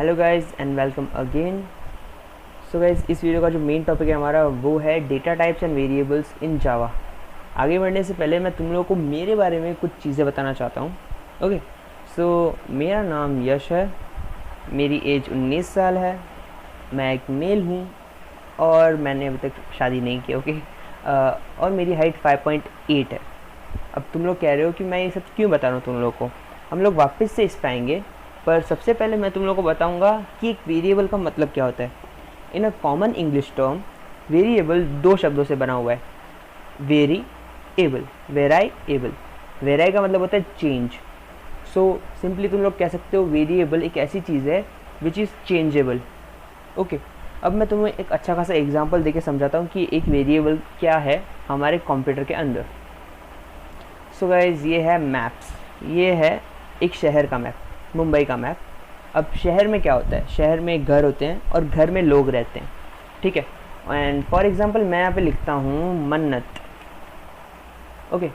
Hello guys and welcome again. So guys, इस video का जो मेन टॉपिक है हमारा वो है data types and variables in Java. आगे बढ़ने से पहले मैं तुम लोगों को मेरे बारे में कुछ चीज़ें बताना चाहता हूँ। ओके, सो मेरा नाम यश है, मेरी एज 19 साल है, मैं एक मेल हूँ और मैंने अभी तक शादी नहीं की। ओके, और मेरी हाइट 5.8 है। अब तुम लोग कह रहे हो कि मैं ये सब क्यों बता रहा हूँ तुम लोग को, हम लोग वापस से इस पे आएंगे, पर सबसे पहले मैं तुम लोग को बताऊंगा कि एक वेरिएबल का मतलब क्या होता है। In a common English term, variable दो शब्दों से बना हुआ है, vary able, vary able. Vary का मतलब होता है चेंज। सो सिंपली तुम लोग कह सकते हो वेरिएबल एक ऐसी चीज़ है विच इज़ चेंजेबल। ओके, अब मैं तुम्हें एक अच्छा खासा एग्जांपल देके समझाता हूँ कि एक वेरिएबल क्या है हमारे कंप्यूटर के अंदर। सो गाइज, ये है मैप्स, ये है एक शहर का मैप, मुंबई का मैप। अब शहर में क्या होता है, शहर में घर होते हैं और घर में लोग रहते हैं, ठीक है। एंड फॉर एग्जांपल मैं यहाँ पे लिखता हूँ मन्नत। ओके,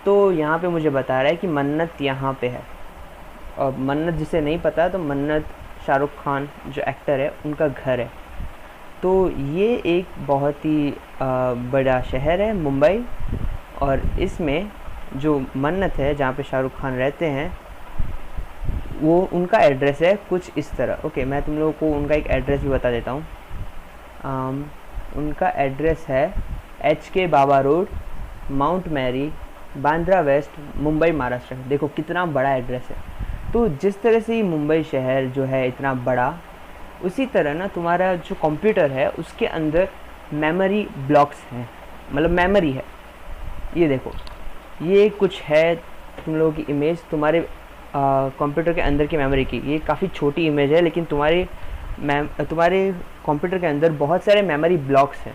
तो यहाँ पे मुझे बता रहा है कि मन्नत यहाँ पे है। और मन्नत जिसे नहीं पता, तो मन्नत शाहरुख खान जो एक्टर है उनका घर है। तो ये एक बहुत ही बड़ा शहर है मुंबई, और इसमें जो मन्नत है जहाँ पे शाहरुख खान रहते हैं वो उनका एड्रेस है कुछ इस तरह। ओके, मैं तुम लोगों को उनका एक एड्रेस भी बता देता हूँ। उनका एड्रेस है HK Baba Road, Mount Mary, Bandra West, Mumbai Maharashtra. देखो कितना बड़ा एड्रेस है। तो जिस तरह से ये मुंबई शहर जो है इतना बड़ा, उसी तरह ना तुम्हारा जो कंप्यूटर है उसके अंदर मेमोरी ब्लॉक्स हैं, मतलब मेमोरी है। ये देखो, ये कुछ है तुम लोगों की इमेज तुम्हारे कंप्यूटर के अंदर की मेमोरी की। ये काफ़ी छोटी इमेज है, लेकिन तुम्हारे कंप्यूटर के अंदर बहुत सारे मेमोरी ब्लॉक्स हैं।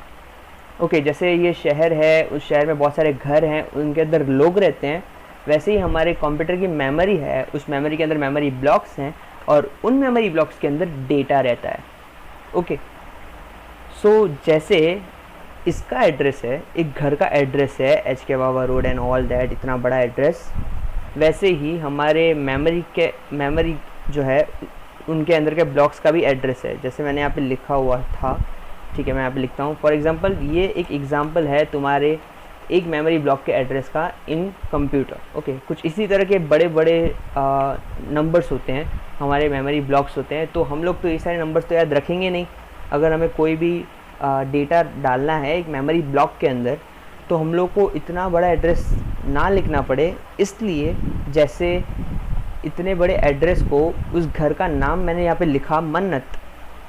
ओके, जैसे ये शहर है, उस शहर में बहुत सारे घर हैं, उनके अंदर लोग रहते हैं, वैसे ही हमारे कंप्यूटर की मेमोरी है, उस मेमोरी के अंदर मेमोरी ब्लॉक्स हैं और उन मेमोरी ब्लॉक्स के अंदर डेटा रहता है। ओके, सो जैसे इसका एड्रेस है, एक घर का एड्रेस है HK Baba road and all that, इतना बड़ा एड्रेस, वैसे ही हमारे मेमोरी जो है उनके अंदर के ब्लॉक्स का भी एड्रेस है। जैसे मैंने यहाँ पे लिखा हुआ था, ठीक है, मैं यहाँ पे लिखता हूँ। फॉर एग्जांपल ये एक एग्जांपल है तुम्हारे एक मेमोरी ब्लॉक के एड्रेस का इन कंप्यूटर। ओके, कुछ इसी तरह के बड़े बड़े नंबर्स होते हैं, हमारे मेमोरी ब्लॉक्स होते हैं। तो हम लोग तो ये सारे नंबर्स तो याद रखेंगे नहीं। अगर हमें कोई भी डेटा डालना है एक मेमोरी ब्लॉक के अंदर, तो हम लोग को इतना बड़ा एड्रेस ना लिखना पड़े, इसलिए जैसे इतने बड़े एड्रेस को, उस घर का नाम मैंने यहाँ पे लिखा मन्नत,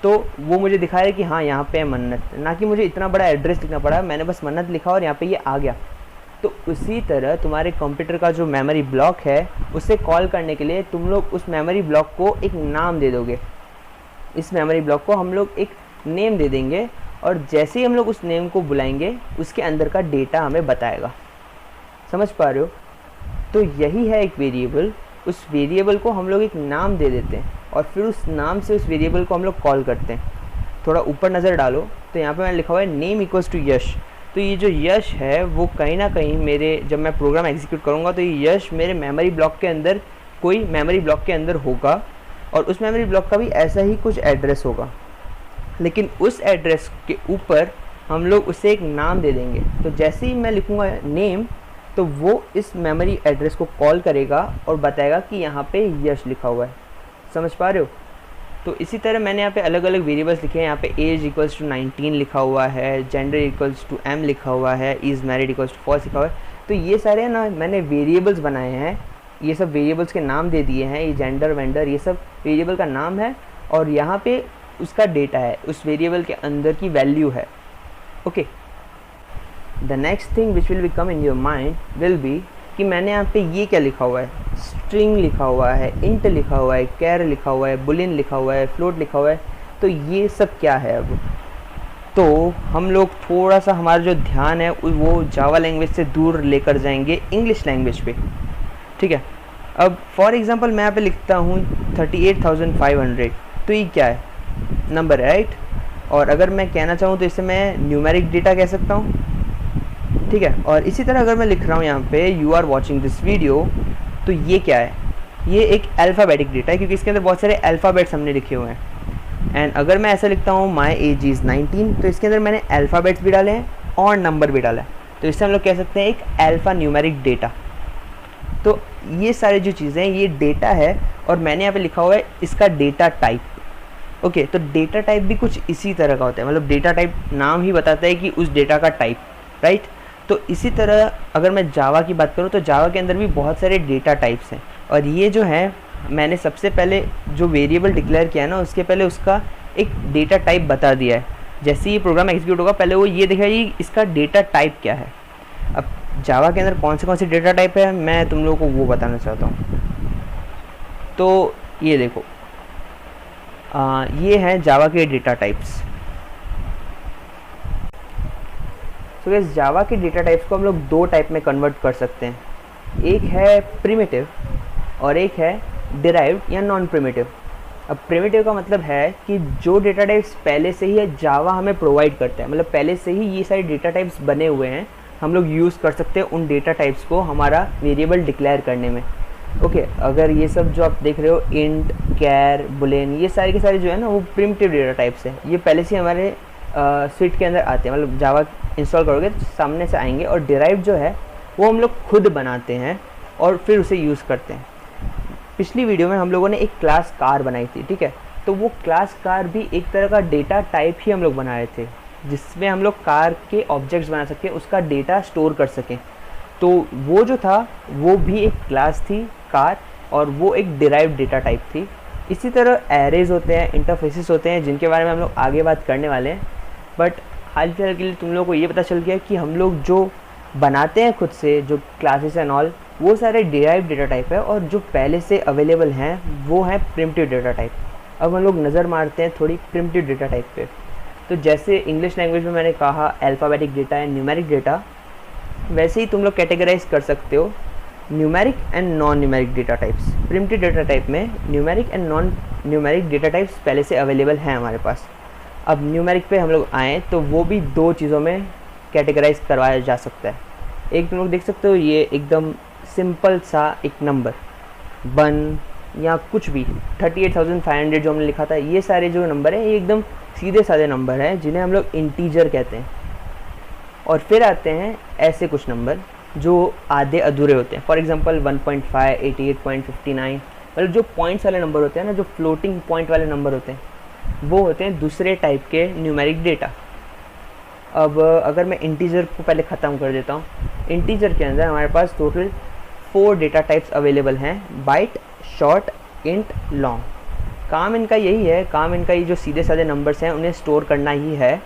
तो वो मुझे दिखा रहा है कि हाँ यहाँ पे है मन्नत, ना कि मुझे इतना बड़ा एड्रेस लिखना पड़ा। मैंने बस मन्नत लिखा और यहाँ पे ये आ गया। तो उसी तरह तुम्हारे कंप्यूटर का जो मेमोरी ब्लॉक है उसे कॉल करने के लिए तुम लोग उस मेमोरी ब्लॉक को एक नाम दे दोगे। इस मेमोरी ब्लॉक को हम लोग एक नेम दे देंगे, और जैसे ही हम लोग उस नेम को बुलाएंगे उसके अंदर का डेटा हमें बताएगा। समझ पा रहे हो? तो यही है एक वेरिएबल। उस वेरिएबल को हम लोग एक नाम दे देते हैं और फिर उस नाम से उस वेरिएबल को हम लोग कॉल करते हैं। थोड़ा ऊपर नज़र डालो तो यहाँ पे मैंने लिखा हुआ है नेम इक्वल्स टू यश। तो ये जो यश है वो कहीं ना कहीं मेरे, जब मैं प्रोग्राम एग्जीक्यूट करूँगा तो ये यश मेरे मेमोरी ब्लॉक के अंदर, कोई मेमोरी ब्लॉक के अंदर होगा, और उस मेमोरी ब्लॉक का भी ऐसा ही कुछ एड्रेस होगा, लेकिन उस एड्रेस के ऊपर हम लोग उसे एक नाम दे देंगे। तो जैसे ही मैं लिखूँगा नेम, तो वो इस मेमोरी एड्रेस को कॉल करेगा और बताएगा कि यहाँ पे यश लिखा हुआ है। समझ पा रहे हो? तो इसी तरह मैंने यहाँ पे अलग अलग वेरिएबल्स लिखे हैं। यहाँ पे एज इक्वल्स टू 19 लिखा हुआ है, जेंडर इक्वल्स टू M लिखा हुआ है, is married equals to false लिखा हुआ है। तो ये सारे ना मैंने वेरिएबल्स बनाए हैं, ये सब वेरिएबल्स के नाम दे दिए हैं। ये जेंडर वेंडर ये सब वेरिएबल का नाम है, और यहाँ पे उसका डेटा है, उस वेरिएबल के अंदर की वैल्यू है। Okay, the next thing which will be come in your mind will be कि मैंने यहाँ पे ये क्या लिखा हुआ है, स्ट्रिंग लिखा हुआ है, इंट लिखा हुआ है, कैर लिखा हुआ है, बुलियन लिखा हुआ है, फ्लोट लिखा हुआ है। तो ये सब क्या है? अब तो हम लोग थोड़ा सा हमारा जो ध्यान है वो जावा लैंग्वेज से दूर लेकर जाएंगे इंग्लिश लैंग्वेज पे, ठीक है। अब फॉर एग्जांपल मैं यहाँ पे लिखता हूँ 38,500, तो ये क्या है? Number, right. और अगर मैं कहना चाहूँ तो इसे मैं न्यूमेरिक डेटा कह सकता हूँ, ठीक है। और इसी तरह अगर मैं लिख रहा हूँ यहाँ पे you are watching this video, तो ये क्या है? ये एक अल्फ़ाबेटिक डेटा है क्योंकि इसके अंदर बहुत सारे अल्फ़ाबेट्स हमने लिखे हुए हैं। एंड अगर मैं ऐसा लिखता हूँ माई एज इज़ 19, तो इसके अंदर मैंने अल्फ़ाबेट्स भी डाले हैं और नंबर भी डाला है, तो इससे हम लोग कह सकते हैं एक अल्फ़ा न्यूमेरिक डेटा। तो ये सारी जो चीज़ें हैं ये डेटा है, और मैंने यहाँ पे लिखा हुआ है इसका डेटा टाइप। ओके, तो डेटा टाइप भी कुछ इसी तरह का होता है, मतलब डेटा टाइप नाम ही बताता है कि उस डेटा का टाइप, राइट। तो इसी तरह अगर मैं जावा की बात करूँ तो जावा के अंदर भी बहुत सारे डेटा टाइप्स हैं, और ये जो है मैंने सबसे पहले जो वेरिएबल डिक्लेयर किया है ना, उसके पहले उसका एक डेटा टाइप बता दिया है। जैसे ही प्रोग्राम एग्जीक्यूट होगा पहले वो ये देखेगा कि इसका डेटा टाइप क्या है। अब जावा के अंदर कौन से डेटा टाइप है मैं तुम लोगों को वो बताना चाहता हूँ। तो ये देखो, ये हैं जावा के डेटा टाइप्स। तो इस जावा के डेटा टाइप्स को हम लोग दो टाइप में कन्वर्ट कर सकते हैं, एक है प्रिमिटिव और एक है डिराइव्ड या नॉन प्रिमिटिव। अब प्रिमिटिव का मतलब है कि जो डेटा टाइप्स पहले से ही जावा हमें प्रोवाइड करता है, मतलब पहले से ही ये सारे डेटा टाइप्स बने हुए हैं, हम लोग यूज़ कर सकते हैं उन डेटा टाइप्स को हमारा वेरिएबल डिक्लेयर करने में। ओके, अगर ये सब जो आप देख रहे हो इंट, कैर, बुलेन, ये सारे के सारे जो है ना वो प्रिमिटिव डेटा टाइप्स हैं, ये पहले से हमारे स्विट के अंदर आते हैं, मतलब जावा इंस्टॉल करोगे तो सामने से आएंगे। और डिराइव जो है वो हम लोग खुद बनाते हैं और फिर उसे यूज़ करते हैं। पिछली वीडियो में हम लोगों ने एक क्लास कार बनाई थी, ठीक है, तो वो क्लास कार भी एक तरह का डेटा टाइप ही हम लोग बनाए थे, जिसमें हम लोग कार के ऑब्जेक्ट्स बना सकें, उसका डेटा स्टोर कर सकें। तो वो जो था वो भी एक क्लास थी कार, और वो एक डिराइव्ड डेटा टाइप थी। इसी तरह एरेज होते हैं, इंटरफेसेस होते हैं, जिनके बारे में हम लोग आगे बात करने वाले हैं। बट हाल फिलहाल के लिए तुम लोगों को ये पता चल गया कि हम लोग जो बनाते हैं खुद से, जो क्लासेस एंड ऑल, वो सारे डिराइव्ड डेटा टाइप है, और जो पहले से अवेलेबल हैं वो हैं प्रिमिटिव डेटा टाइप। अब हम लोग नज़र मारते हैं थोड़ी प्रिमिटिव डेटा टाइप पे। तो जैसे इंग्लिश लैंग्वेज में मैंने कहा alphabetic data and numeric data, वैसे ही तुम लोग कैटेगराइज कर सकते हो numeric and non numeric data types. Primitive data type में numeric and non numeric data types पहले से अवेलेबल हैं हमारे पास। अब न्यूमेरिक पे हम लोग आएँ तो वो भी दो चीज़ों में कैटेगराइज करवाया जा सकता है। एक तुम लोग देख सकते हो ये एकदम सिंपल सा एक नंबर 1 या कुछ भी 38,500 जो हमने लिखा था, ये सारे जो नंबर हैं ये एकदम सीधे साधे नंबर हैं जिन्हें हम लोग इंटीजर कहते हैं। और फिर आते हैं ऐसे कुछ नंबर जो आधे अधूरे होते हैं, फॉर एग्जांपल 1.5, 88.59, मतलब जो पॉइंट्स वाले नंबर होते हैं ना, जो फ्लोटिंग पॉइंट वाले नंबर होते हैं, वो होते हैं दूसरे टाइप के न्यूमेरिक डेटा। अब अगर मैं इंटीजर को पहले ख़त्म कर देता हूँ, इंटीजर के अंदर हमारे पास टोटल 4 डेटा टाइप्स अवेलेबल हैं, बाइट, शॉर्ट, इंट, लॉन्ग। काम इनका यही है, काम इनका ये जो सीधे साधे नंबर्स हैं उन्हें स्टोर करना ही है।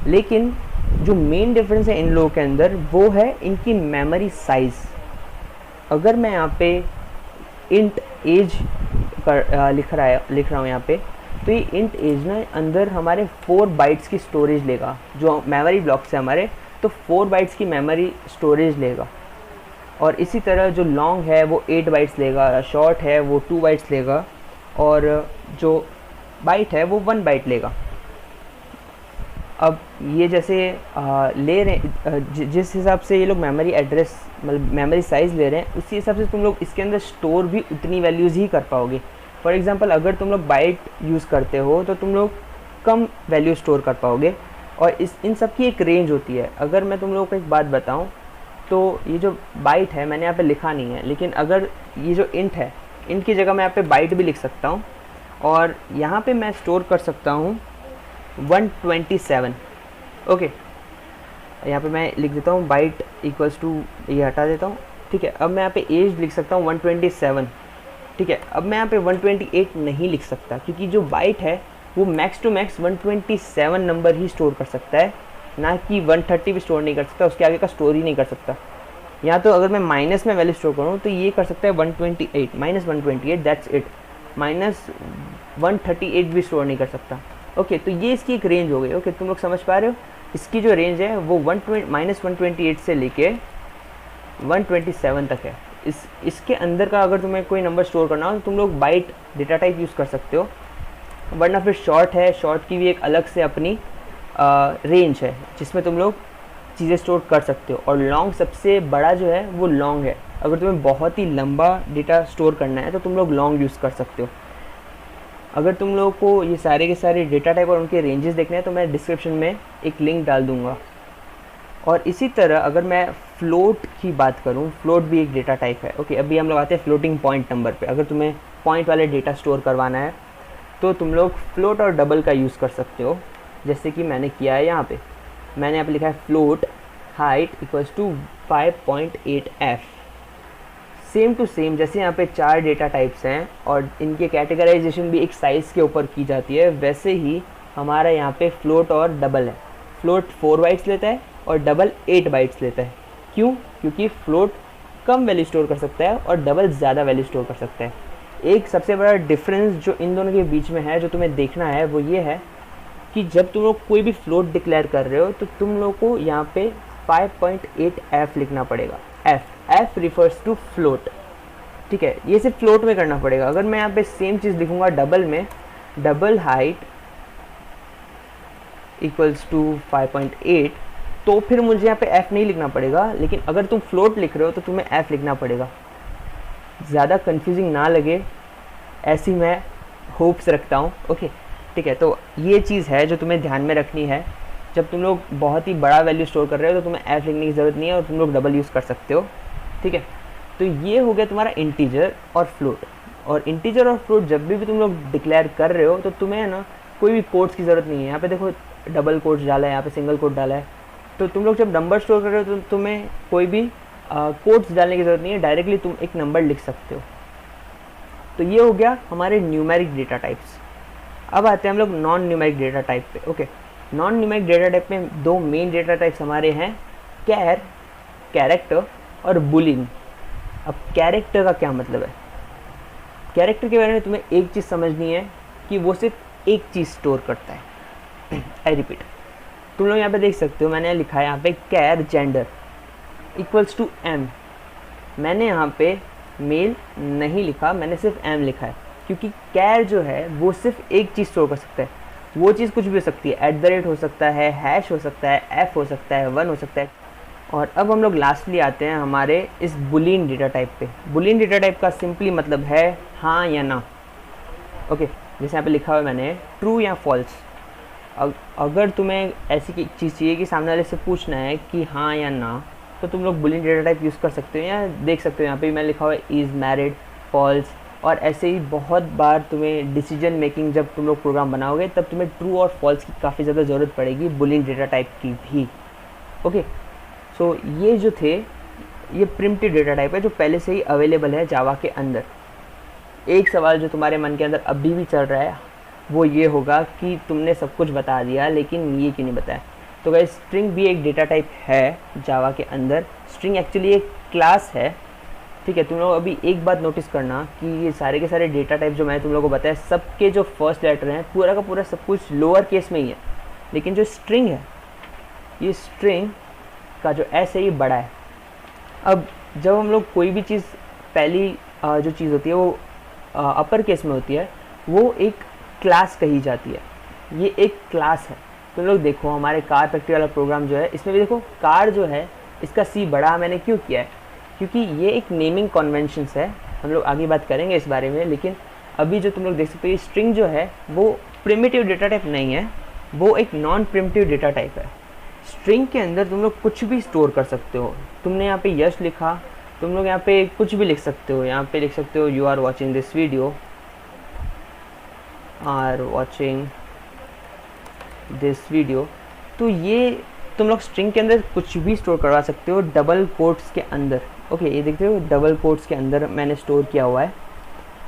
लेकिन जो मेन डिफरेंस है इन लोगों के अंदर वो है इनकी मेमोरी साइज़। अगर मैं यहाँ पे इंट एज लिख रहा हूँ यहाँ पे, तो ये इंट एज ना अंदर हमारे 4 बाइट्स की स्टोरेज लेगा, जो मेमोरी ब्लॉक्स है हमारे, तो 4 बाइट्स की मेमोरी स्टोरेज लेगा। और इसी तरह जो लॉन्ग है वो 8 बाइट्स लेगा, शॉर्ट है वो 2 बाइट्स लेगा, और जो बाइट है वो 1 बाइट लेगा। अब ये जैसे ले रहे जिस हिसाब से ये लोग मेमोरी एड्रेस मतलब मेमोरी साइज़ ले रहे हैं, उसी हिसाब से तुम लोग इसके अंदर स्टोर भी उतनी वैल्यूज़ ही कर पाओगे। फॉर एग्जांपल अगर तुम लोग बाइट यूज़ करते हो तो तुम लोग कम वैल्यू स्टोर कर पाओगे, और इन सब की एक रेंज होती है। अगर मैं तुम लोगों को एक बात बताऊं तो ये जो बाइट है मैंने यहाँ पे लिखा नहीं है, लेकिन अगर ये जो इंट है, इंट की जगह मैं यहाँ पे बाइट भी लिख सकता हूँ, और यहाँ पे मैं स्टोर कर सकता हूँ 127। ओके, यहाँ पे मैं लिख देता हूँ बाइट इक्वल्स टू, ये हटा देता हूँ, ठीक है। अब मैं यहाँ पे एज लिख सकता हूँ 127, ठीक है। अब मैं यहाँ पे 128 नहीं लिख सकता, क्योंकि जो बाइट है वो मैक्स टू मैक्स 127 नंबर ही स्टोर कर सकता है, ना कि 130 भी स्टोर नहीं कर सकता, उसके आगे का स्टोर ही नहीं कर सकता। या तो अगर मैं माइनस में वैल्यू स्टोर करूँ तो ये कर सकता है 128, -128, दैट्स इट। -138 भी स्टोर नहीं कर सकता। ओके, तो ये इसकी एक रेंज हो गई। ओके, तुम लोग समझ पा रहे हो, इसकी जो रेंज है वो -128 से लेके 127 तक है। इसके अंदर का अगर तुम्हें कोई नंबर स्टोर करना हो तो तुम लोग बाइट डेटा टाइप यूज़ कर सकते हो, वरना फिर शॉर्ट है, शॉर्ट की भी एक अलग से अपनी रेंज है, जिसमें तुम लोग चीज़ें स्टोर कर सकते हो। और लॉन्ग सबसे बड़ा जो है वो लॉन्ग है। अगर तुम्हें बहुत ही लंबा डेटा स्टोर करना है तो तुम लोग लॉन्ग यूज़ कर सकते हो। अगर तुम लोगों को ये सारे के सारे डेटा टाइप और उनके रेंजेस देखने हैं तो मैं डिस्क्रिप्शन में एक लिंक डाल दूँगा। और इसी तरह अगर मैं फ्लोट की बात करूँ, फ्लोट भी एक डेटा टाइप है। ओके, अभी हम लोग आते हैं फ्लोटिंग पॉइंट नंबर पे। अगर तुम्हें पॉइंट वाले डेटा स्टोर करवाना है तो तुम लोग फ्लोट और डबल का यूज़ कर सकते हो, जैसे कि मैंने किया है यहाँ पे। मैंने यहाँ पे लिखा है float height equals to 5.8f। Same to same जैसे यहाँ पे 4 डेटा टाइप्स हैं और इनके कैटेगराइजेशन भी एक साइज़ के ऊपर की जाती है, वैसे ही हमारा यहाँ पे फ्लोट और डबल है। फ्लोट 4 बाइट्स लेता है और डबल 8 बाइट्स लेता है। क्यों? क्योंकि फ्लोट कम वैल्यू स्टोर कर सकता है और डबल ज़्यादा वैल्यू स्टोर कर सकता है। एक सबसे बड़ा डिफरेंस जो इन दोनों के बीच में है, जो तुम्हें देखना है, वो ये है कि जब तुम लोग कोई भी फ्लोट डिक्लेयर कर रहे हो तो तुम लोग को यहाँ पे 5.8f लिखना पड़ेगा। f रिफर्स टू फ्लोट, ठीक है, ये सिर्फ फ्लोट में करना पड़ेगा। अगर मैं यहाँ पे सेम चीज़ लिखूँगा डबल में, डबल हाइट इक्वल्स टू 5.8, तो फिर मुझे यहाँ पे f नहीं लिखना पड़ेगा। लेकिन अगर तुम फ्लोट लिख रहे हो तो तुम्हें f लिखना पड़ेगा। ज़्यादा कंफ्यूजिंग ना लगे ऐसी मैं होप्स रखता हूँ। ओके, ठीक है, तो ये चीज़ है जो तुम्हें ध्यान में रखनी है। जब तुम लोग बहुत ही बड़ा वैल्यू स्टोर कर रहे हो तो तुम्हें f लिखने की ज़रूरत नहीं है और तुम लोग डबल यूज़ कर सकते हो, ठीक है। तो ये हो गया तुम्हारा इंटीजर और फ्लोट। और इंटीजर और फ्लोट जब भी तुम लोग डिक्लेयर कर रहे हो तो तुम्हें ना कोई भी कोड्स की ज़रूरत नहीं है। यहाँ पे देखो डबल कोड्स डाला है, यहाँ पे सिंगल कोड डाला है। तो तुम लोग जब नंबर स्टोर कर रहे हो तो तुम्हें कोई भी कोड्स डालने की ज़रूरत नहीं है, डायरेक्टली तुम एक नंबर लिख सकते हो। तो ये हो गया हमारे न्यूमेरिक डेटा टाइप्स। अब आते हैं हम लोग नॉन न्यूमेरिक डेटा टाइप पे। Okay, non numeric data type में 2 मेन डेटा टाइप्स हमारे हैं, कैर, कैरेक्टर और बुलियन। अब कैरेक्टर का क्या मतलब है? कैरेक्टर के बारे में तुम्हें एक चीज़ समझनी है कि वो सिर्फ एक चीज़ स्टोर करता है। आई रिपीट, तुम लोग यहाँ पे देख सकते हो, मैंने लिखा है यहाँ पे कैर जेंडर इक्वल्स टू m। मैंने यहाँ पे मेल नहीं लिखा, मैंने सिर्फ m लिखा है, क्योंकि कैर जो है वो सिर्फ एक चीज़ स्टोर कर सकता है। वो चीज़ कुछ भी हो सकती है, @ हो सकता है, हैश हो सकता है, f हो सकता है, 1 हो सकता है। और अब हम लोग लास्टली आते हैं हमारे इस बुलियन डेटा टाइप पे। बुलियन डेटा टाइप का सिंपली मतलब है हाँ या ना। ओके, जैसे यहाँ पे लिखा हुआ है मैंने ट्रू या फॉल्स। अगर तुम्हें ऐसी चीज़ चाहिए कि सामने वाले से पूछना है कि हाँ या ना, तो तुम लोग बुलियन डेटा टाइप यूज़ कर सकते हो। या देख सकते हो यहाँ पे मैंने लिखा हुआ है इज़ मैरिड, फॉल्स। और ऐसे ही बहुत बार तुम्हें डिसीजन मेकिंग जब तुम लोग प्रोग्राम बनाओगे तब तुम्हें ट्रू और फॉल्स की काफ़ी ज़्यादा ज़रूरत पड़ेगी बुलियन डेटा टाइप की भी। ओके, सो ये जो थे ये प्रिमिटिव डेटा टाइप है जो पहले से ही अवेलेबल है जावा के अंदर। एक सवाल जो तुम्हारे मन के अंदर अभी भी चल रहा है वो ये होगा कि तुमने सब कुछ बता दिया लेकिन ये क्यों नहीं बताया। तो गाइस, स्ट्रिंग भी एक डेटा टाइप है जावा के अंदर। स्ट्रिंग एक्चुअली एक क्लास है, ठीक है। तुम लोग अभी एक बात नोटिस करना कि ये सारे के सारे डेटा टाइप जो मैंने तुम लोगों को बताया, सबके जो फर्स्ट लेटर हैं पूरा का पूरा सब कुछ लोअर केस में ही है। लेकिन जो स्ट्रिंग है, ये स्ट्रिंग का जो एस है ये बड़ा है। अब जब हम लोग कोई भी चीज़ पहली जो चीज़ होती है वो अपर केस में होती है, वो एक क्लास कही जाती है। ये एक क्लास है। तुम लोग देखो हमारे कार फैक्ट्री वाला प्रोग्राम जो है, इसमें भी देखो कार जो है इसका सी बड़ा मैंने क्यों किया है, क्योंकि ये एक नेमिंग कन्वेंशंस है। हम लोग आगे बात करेंगे इस बारे में। लेकिन अभी जो तुम लोग देख सकते हो, ये स्ट्रिंग जो है वो प्रिमिटिव डेटा टाइप नहीं है, वो एक नॉन प्रिमिटिव डेटा टाइप है। स्ट्रिंग के अंदर तुम लोग कुछ भी स्टोर कर सकते हो। तुमने यहाँ पे यश लिखा, तुम लोग यहाँ पे कुछ भी लिख सकते हो। यहाँ पे लिख सकते हो you are watching this video, are watching this video. तो ये तुम लोग स्ट्रिंग के अंदर कुछ भी स्टोर करवा सकते हो डबल कोट्स के अंदर। ओके, ये देखते हो डबल कोट्स के अंदर मैंने स्टोर किया हुआ है।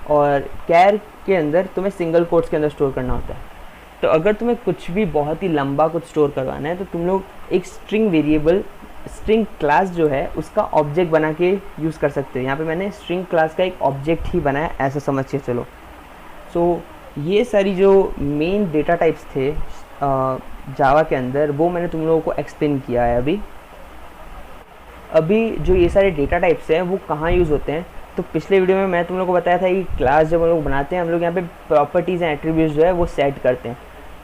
और कैर के अंदर तुम्हें सिंगल कोट्स के अंदर स्टोर करना होता है। तो अगर तुम्हें कुछ भी बहुत ही लंबा कुछ स्टोर करवाना है तो तुम लोग एक स्ट्रिंग वेरिएबल, स्ट्रिंग क्लास जो है उसका ऑब्जेक्ट बना के यूज़ कर सकते हो। यहाँ पे मैंने स्ट्रिंग क्लास का एक ऑब्जेक्ट ही बनाया, ऐसा समझ के चलो। सो ये सारी जो मेन डेटा टाइप्स थे जावा के अंदर, वो मैंने तुम लोगों को एक्सप्लेन किया है। अभी जो ये सारे डेटा टाइप्स हैं वो कहाँ यूज़ होते हैं, तो पिछले वीडियो में मैं तुम लोगों को बताया था कि क्लास जब हम लोग बनाते हैं, हम लोग यहाँ पे प्रॉपर्टीज़ एंड एट्रीब्यूट्स जो है वो सेट करते हैं।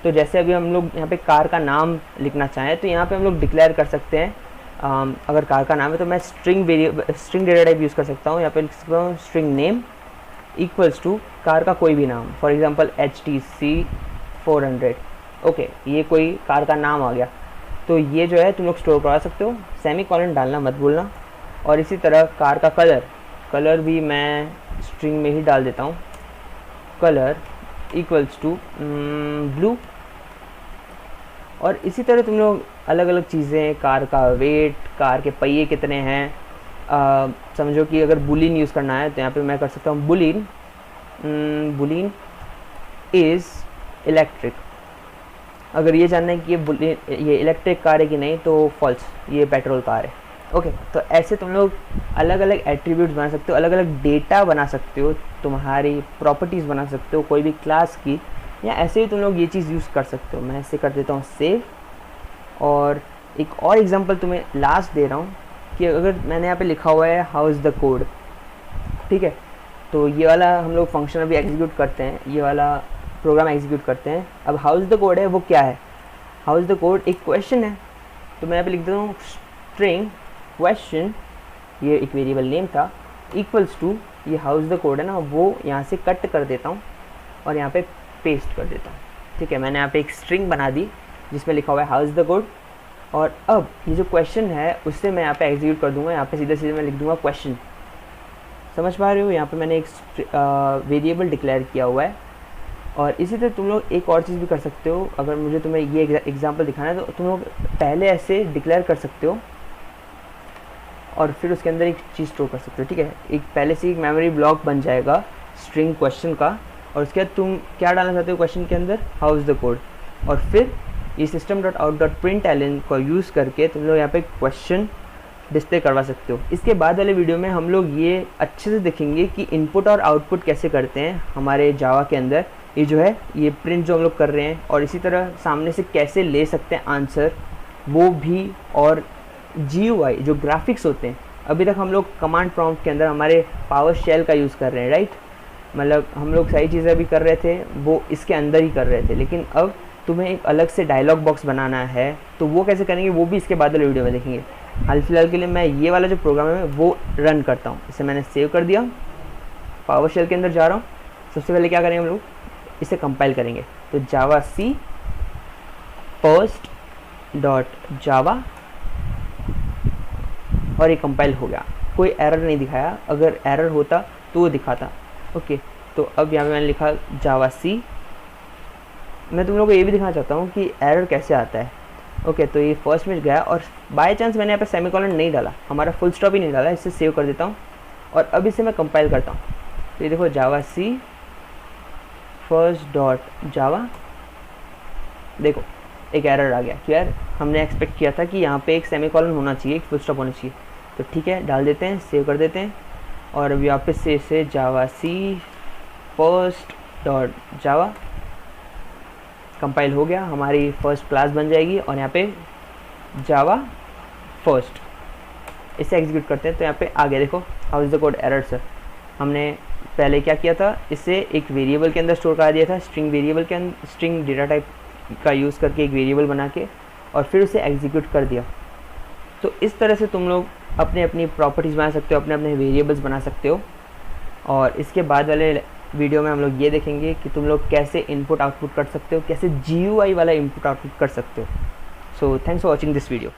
तो जैसे अभी हम लोग यहाँ पे कार का नाम लिखना चाहें तो यहाँ पे हम लोग डिक्लेयर कर सकते हैं। अगर कार का नाम है तो मैं स्ट्रिंग डेटा टाइप यूज़ कर सकता हूँ। यहाँ पे लिख सकता हूँ string name equals to car का कोई भी नाम, फॉर एग्जांपल HTC 400। ओके, ये कोई कार का नाम आ गया। तो ये जो है तुम लोग स्टोर करा सकते हो, सेमी कॉलन डालना मत भूलना। और इसी तरह कार का कलर भी मैं स्ट्रिंग में ही डाल देता हूँ, कलर इक्वल्स टू ब्लू। और इसी तरह तुम लोग अलग अलग चीज़ें, कार का वेट, कार के पहिए कितने हैं, समझो कि अगर बुलिन यूज़ करना है तो यहाँ पे मैं कर सकता हूँ बुलिन इज़ इलेक्ट्रिक। अगर ये जानना है कि ये इलेक्ट्रिक कार है कि नहीं तो फॉल्स, ये पेट्रोल कार है। ओके, तो ऐसे तुम लोग अलग अलग एट्रीब्यूट्स बना सकते हो, अलग अलग डेटा बना सकते हो, तुम्हारी प्रॉपर्टीज़ बना सकते हो कोई भी क्लास की, या ऐसे ही तुम लोग ये चीज़ यूज़ कर सकते हो। मैं ऐसे कर देता हूँ सेव। और एक और एग्जांपल तुम्हें लास्ट दे रहा हूँ कि अगर मैंने यहाँ पे लिखा हुआ है हाउ इज़ द कोड, ठीक है, तो ये वाला हम लोग फंक्शन अभी एग्जीक्यूट करते हैं, ये वाला प्रोग्राम एग्जीक्यूट करते हैं। अब हाउ इज़ द कोड है वो क्या है? हाउ इज़ द कोड एक क्वेश्चन है, तो मैं यहाँ पे लिख देता हूँ स्ट्रिंग क्वेश्चन, ये एक वेरिएबल नेम था, इक्वल्स टू ये हाउ इज़ द कोड है ना, वो यहाँ से कट कर देता हूँ और यहाँ पे पेस्ट कर देता हूँ। ठीक है, मैंने यहाँ पे एक स्ट्रिंग बना दी जिसमें लिखा हुआ है हाउ इज़ द कोड। और अब ये जो क्वेश्चन है उससे मैं यहाँ पे एग्जीक्यूट कर दूंगा, यहाँ पे सीधे सीधे मैं लिख दूंगा क्वेश्चन। समझ पा रहे हो? यहाँ पे मैंने एक वेरिएबल डिक्लेयर किया हुआ है। और इसी तरह तुम लोग एक और चीज़ भी कर सकते हो। अगर मुझे तुम्हें ये एग्जांपल दिखाना है तो तुम लोग पहले ऐसे डिक्लेयर कर सकते हो और फिर उसके अंदर एक चीज़ स्टोर कर सकते हो। ठीक है, एक पहले से एक मेमोरी ब्लॉक बन जाएगा स्ट्रिंग क्वेश्चन का, और उसके बाद तुम क्या डालना चाहते हो क्वेश्चन के अंदर, हाउ इज़ द कोड। और फिर ये system.out.println को यूज़ करके तुम लोग यहाँ पे क्वेश्चन डिस्प्ले करवा सकते हो। इसके बाद वाले वीडियो में हम लोग ये अच्छे से देखेंगे कि इनपुट और आउटपुट कैसे करते हैं हमारे जावा के अंदर। ये जो है ये प्रिंट जो हम लोग कर रहे हैं, और इसी तरह सामने से कैसे ले सकते हैं आंसर वो भी। और GUI जो ग्राफिक्स होते हैं, अभी तक हम लोग कमांड प्रॉम्प्ट के अंदर हमारे पावर शेल का यूज़ कर रहे हैं, राइट, मतलब हम लोग सही चीज़ें भी कर रहे थे वो इसके अंदर ही कर रहे थे, लेकिन अब तुम्हें एक अलग से डायलॉग बॉक्स बनाना है तो वो कैसे करेंगे वो भी इसके बाद वाले वीडियो में देखेंगे। हाल फिलहाल के लिए मैं ये वाला जो प्रोग्राम है वो रन करता हूँ। इसे मैंने सेव कर दिया, पावर शेल के अंदर जा रहा हूँ। सबसे पहले क्या करेंगे हम लोग, इसे कंपाइल करेंगे। तो जावा सी फर्स्ट डॉट जावा, और ये कंपाइल हो गया। कोई एरर नहीं दिखाया, अगर एरर होता तो वो दिखाता। ओके, तो अब यहाँ पे मैंने लिखा जावा सी। मैं तुम लोगों को ये भी दिखाना चाहता हूँ कि एरर कैसे आता है। ओके, तो ये फर्स्ट में गया और बाय चांस मैंने यहाँ पे सेमीकोलन नहीं डाला, हमारा फुल स्टॉप ही नहीं डाला। इसे सेव कर देता हूँ और अब इसे मैं कंपाइल करता हूँ। तो ये देखो जावा सी फर्स्ट डॉट जावा, देखो एक एरर आ गया कि यार हमने एक्सपेक्ट किया था कि यहाँ पे एक सेमीकोलन होना चाहिए, एक फुल स्टॉप होना चाहिए। तो ठीक है, डाल देते हैं, सेव कर देते हैं। और अभी वापस से इसे जावा सी फर्स्ट डॉट जावा कंपाइल हो गया, हमारी फर्स्ट क्लास बन जाएगी। और यहाँ पे जावा फर्स्ट, इसे एग्जीक्यूट करते हैं तो यहाँ पे आ गया, देखो how is the code error sir. हमने पहले क्या किया था, इसे एक वेरिएबल के अंदर स्टोर करा दिया था, स्ट्रिंग वेरिएबल के अंदर, स्ट्रिंग डेटा टाइप का यूज़ करके एक वेरिएबल बना के, और फिर उसे एग्जीक्यूट कर दिया। तो इस तरह से तुम लोग अपने अपनी प्रॉपर्टीज़ बना सकते हो, अपने अपने वेरिएबल्स बना सकते हो। और इसके बाद वाले वीडियो में हम लोग ये देखेंगे कि तुम लोग कैसे इनपुट आउटपुट कर सकते हो, कैसे GUI वाला इनपुट आउटपुट कर सकते हो। So thanks for watching this video.